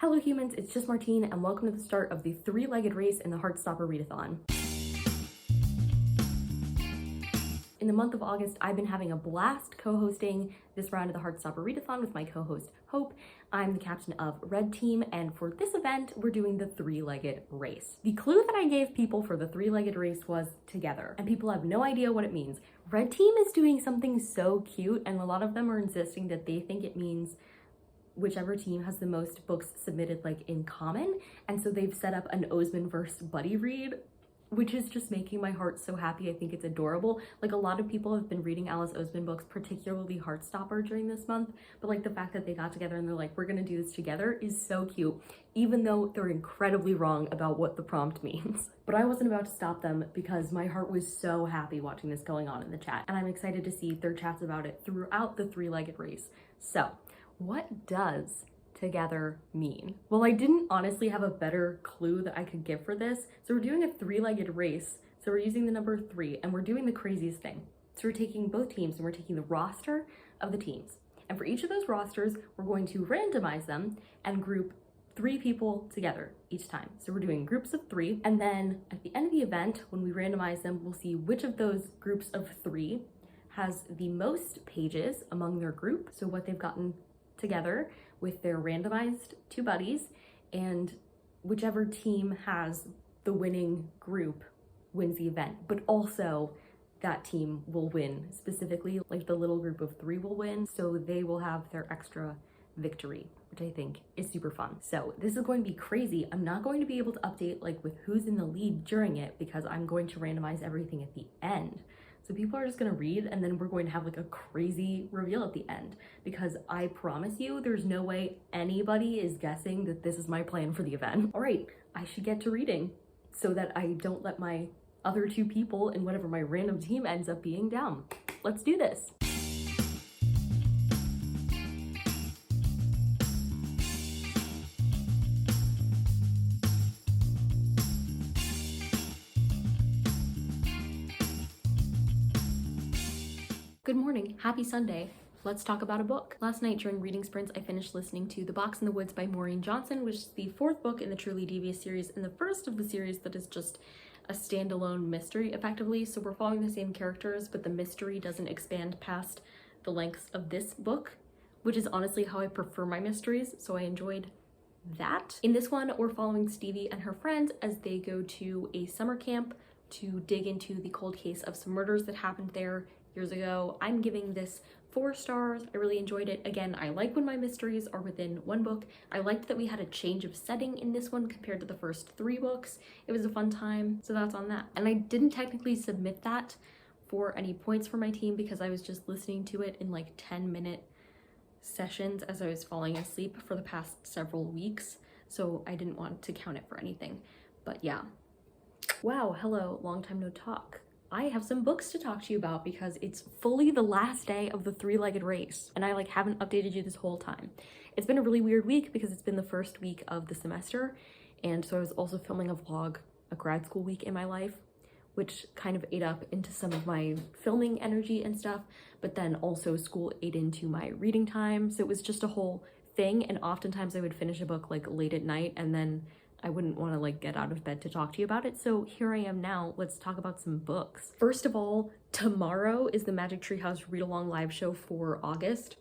Hello humans, it's just Martine and welcome to the start of the three-legged race in the Heartstopper Readathon. In the month of August, I've been having a blast co-hosting this round of the Heartstopper Readathon with my co-host Hope. I'm the captain of Red Team, and for this event, we're doing the three-legged race. The clue that I gave people for the three-legged race was together, and people have no idea what it means. Red Team is doing something so cute, and a lot of them are insisting that they think it means whichever team has the most books submitted like in common, and so they've set up an Osmond-verse buddy read, which is just making my heart so happy. I think it's adorable. Like, a lot of people have been reading Alice Oseman books, particularly Heartstopper, during this month, but like the fact that they got together and they're like, we're gonna do this together is so cute, even though they're incredibly wrong about what the prompt means. But I wasn't about to stop them because my heart was so happy watching this going on in the chat, and I'm excited to see their chats about it throughout the three-legged race. So what does together mean? Well, I didn't honestly have a better clue that I could give for this. So we're doing a three-legged race. So we're using the number 3 and we're doing the craziest thing. So we're taking both teams and we're taking the roster of the teams. And for each of those rosters, we're going to randomize them and group 3 people together each time. So we're doing groups of 3. And then at the end of the event, when we randomize them, we'll see which of those groups of 3 has the most pages among their group. So what they've gotten together with their randomized 2 buddies, and whichever team has the winning group wins the event. But also that team will win, specifically like the little group of 3 will win, so they will have their extra victory, which I think is super fun. So this is going to be crazy. I'm not going to be able to update like with who's in the lead during it because I'm going to randomize everything at the end. So people are just gonna read and then we're going to have like a crazy reveal at the end, because I promise you there's no way anybody is guessing that this is my plan for the event. All right, I should get to reading so that I don't let my other 2 people in whatever my random team ends up being down. Let's do this. Good morning, happy Sunday. Let's talk about a book. Last night during reading sprints, I finished listening to The Box in the Woods by Maureen Johnson, which is the 4th book in the Truly Devious series and the first of the series that is just a standalone mystery effectively. So we're following the same characters, but the mystery doesn't expand past the lengths of this book, which is honestly how I prefer my mysteries. So I enjoyed that. In this one, we're following Stevie and her friends as they go to a summer camp to dig into the cold case of some murders that happened there years ago. I'm giving this 4 stars. I really enjoyed it. Again, I like when my mysteries are within 1 book. I liked that we had a change of setting in this one compared to the first 3 books. It was a fun time, so that's on that. And I didn't technically submit that for any points for my team because I was just listening to it in like 10-minute sessions as I was falling asleep for the past several weeks, so I didn't want to count it for anything. But yeah. Wow, hello, long time no talk. I have some books to talk to you about because it's fully the last day of the three-legged race and I like haven't updated you this whole time. It's been a really weird week because it's been the first week of the semester, and so I was also filming a vlog, a grad school week in my life, which kind of ate up into some of my filming energy and stuff, but then also school ate into my reading time, so it was just a whole thing. And oftentimes I would finish a book like late at night and then I wouldn't want to like get out of bed to talk to you about it. So here I am now. Let's talk about some books. First of all, tomorrow is the Magic Treehouse Read Along live show for August,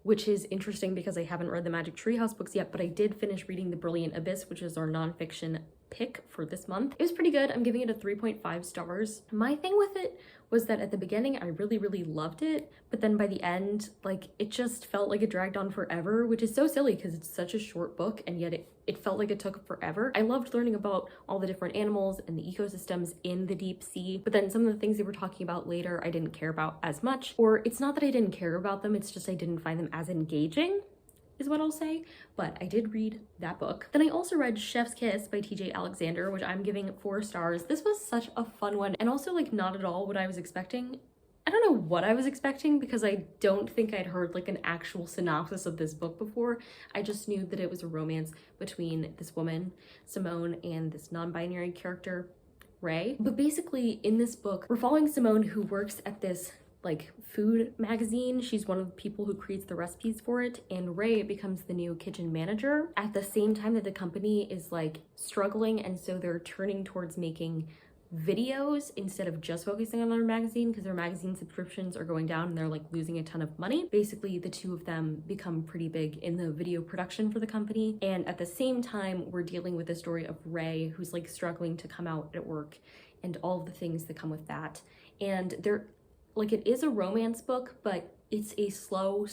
which is interesting because I haven't read the Magic Treehouse books yet, but I did finish reading The Brilliant Abyss, which is our nonfiction pick for this month. It was pretty good. I'm giving it a 3.5 stars. My thing with it was that at the beginning I really loved it, but then by the end, like, it just felt like it dragged on forever, which is so silly because it's such a short book and yet it felt like it took forever. I loved learning about all the different animals and the ecosystems in the deep sea, but then some of the things they were talking about later I didn't care about as much, or it's not that I didn't care about them, it's just I didn't find them as engaging, is what I'll say. But I did read that book. Then I also read Chef's Kiss by TJ Alexander, which I'm giving 4 stars. This was such a fun one and also like not at all what I was expecting. I don't know what I was expecting because I don't think I'd heard like an actual synopsis of this book before. I just knew that it was a romance between this woman, Simone, and this non-binary character, Ray. But basically in this book, we're following Simone, who works at this like food magazine. She's one of the people who creates the recipes for it, and Ray becomes the new kitchen manager at the same time that the company is like struggling, and so they're turning towards making videos instead of just focusing on their magazine because their magazine subscriptions are going down and they're like losing a ton of money. Basically, the two of them become pretty big in the video production for the company, and at the same time we're dealing with the story of Ray, who's like struggling to come out at work and all of the things that come with that. And they're like, it is a romance book, but it's a slow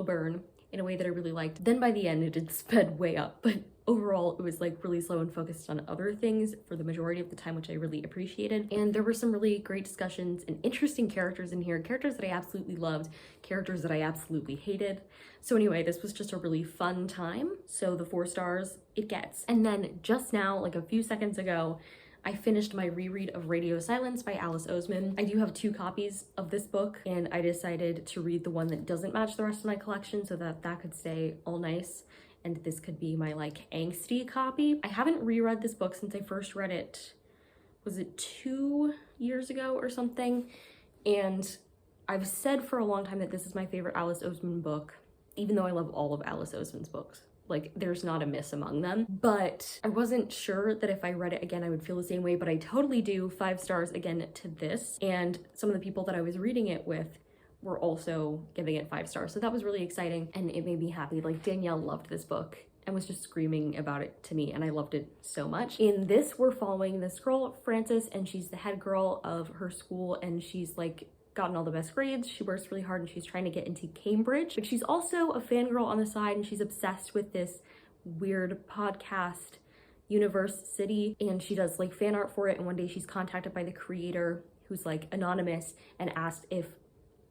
burn in a way that I really liked. Then by the end it did sped way up, but overall it was like really slow and focused on other things for the majority of the time, which I really appreciated. And there were some really great discussions and interesting characters in here, characters that I absolutely loved, characters that I absolutely hated. So anyway, this was just a really fun time. So the 4 stars it gets. And then just now, like a few seconds ago, I finished my reread of Radio Silence by Alice Oseman. I do have 2 copies of this book, and I decided to read the one that doesn't match the rest of my collection so that that could stay all nice, and this could be my like angsty copy. I haven't reread this book since I first read it, was it 2 years ago or something? And I've said for a long time that this is my favorite Alice Oseman book, even though I love all of Alice Oseman's books. Like, there's not a miss among them, but I wasn't sure that if I read it again I would feel the same way, but I totally do. 5 stars again to this, and some of the people that I was reading it with were also giving it 5 stars, so that was really exciting and it made me happy. Like, Danielle loved this book and was just screaming about it to me, and I loved it so much. In this, we're following this girl, Frances, and she's the head girl of her school, and she's like gotten all the best grades. She works really hard and she's trying to get into Cambridge, but she's also a fangirl on the side, and she's obsessed with this weird podcast, Universe City, and she does like fan art for it. And one day she's contacted by the creator, who's like anonymous, and asked if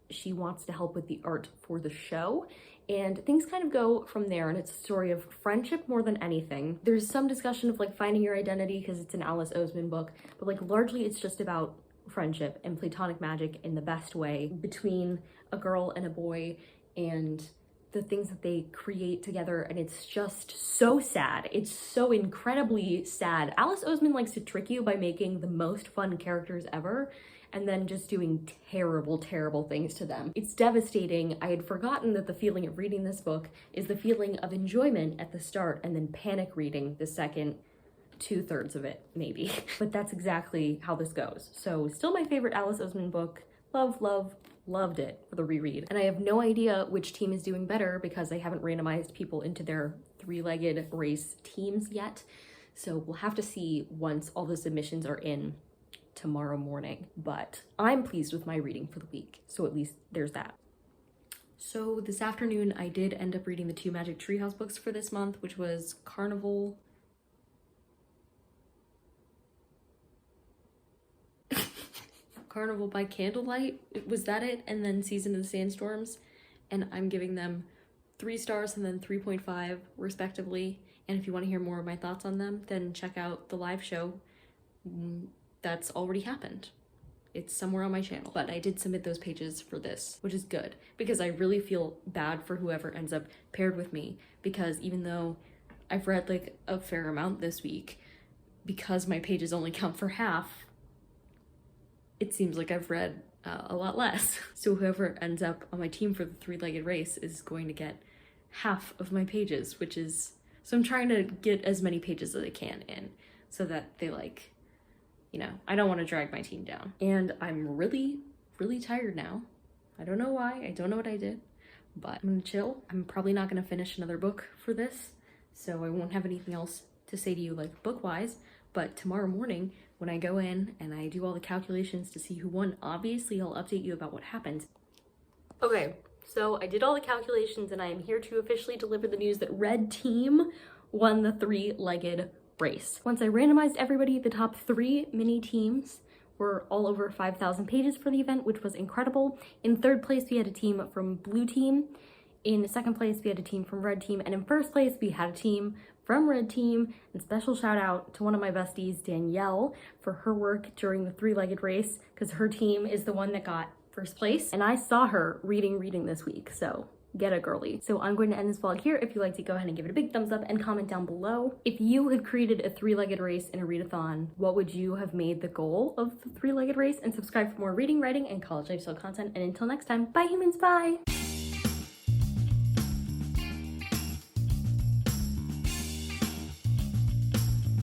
she wants to help with the art for the show. And things kind of go from there, and it's a story of friendship more than anything. There's some discussion of like finding your identity because it's an Alice Oseman book, but like largely it's just about friendship and platonic magic in the best way between a girl and a boy, and the things that they create together. And it's just so sad. It's so incredibly sad. Alice Oseman likes to trick you by making the most fun characters ever and then just doing terrible things to them. It's devastating. I had forgotten that the feeling of reading this book is the feeling of enjoyment at the start and then panic reading the second 2/3 of it, maybe. But that's exactly how this goes. So still my favorite Alice Oseman book. Loved it for the reread. And I have no idea which team is doing better because I haven't randomized people into their 3-legged race teams yet. So we'll have to see once all the submissions are in tomorrow morning. But I'm pleased with my reading for the week. So at least there's that. So this afternoon I did end up reading the 2 Magic Treehouse books for this month, which was Carnival by Candlelight, was that it? And then Season of the Sandstorms, and I'm giving them 3 stars and then 3.5 respectively. And if you want to hear more of my thoughts on them, then check out the live show that's already happened. It's somewhere on my channel, but I did submit those pages for this, which is good because I really feel bad for whoever ends up paired with me, because even though I've read like a fair amount this week, because my pages only count for half, it seems like I've read a lot less. So whoever ends up on my team for the 3-legged race is going to get half of my pages, which is, so I'm trying to get as many pages as I can in so that they like, you know, I don't want to drag my team down. And I'm really tired now. I don't know why, I don't know what I did, but I'm gonna chill. I'm probably not gonna finish another book for this, so I won't have anything else to say to you like book-wise, but tomorrow morning, when I go in and I do all the calculations to see who won, obviously I'll update you about what happens. Okay, so I did all the calculations and I am here to officially deliver the news that Red Team won the 3-legged race. Once I randomized everybody, the top 3 mini teams were all over 5,000 pages for the event, which was incredible. In 3rd place, we had a team from Blue Team. In 2nd place, we had a team from Red Team. And in 1st place, we had a team from Red Team. And special shout out to one of my besties, Danielle, for her work during the 3-legged race, because her team is the one that got 1st place. And I saw her reading this week, so get a girly. So I'm going to end this vlog here. If you liked it, go ahead and give it a big thumbs up and comment down below. If you had created a 3-legged race in a readathon, what would you have made the goal of the 3-legged race? And subscribe for more reading, writing, and college lifestyle content. And until next time, bye humans, bye!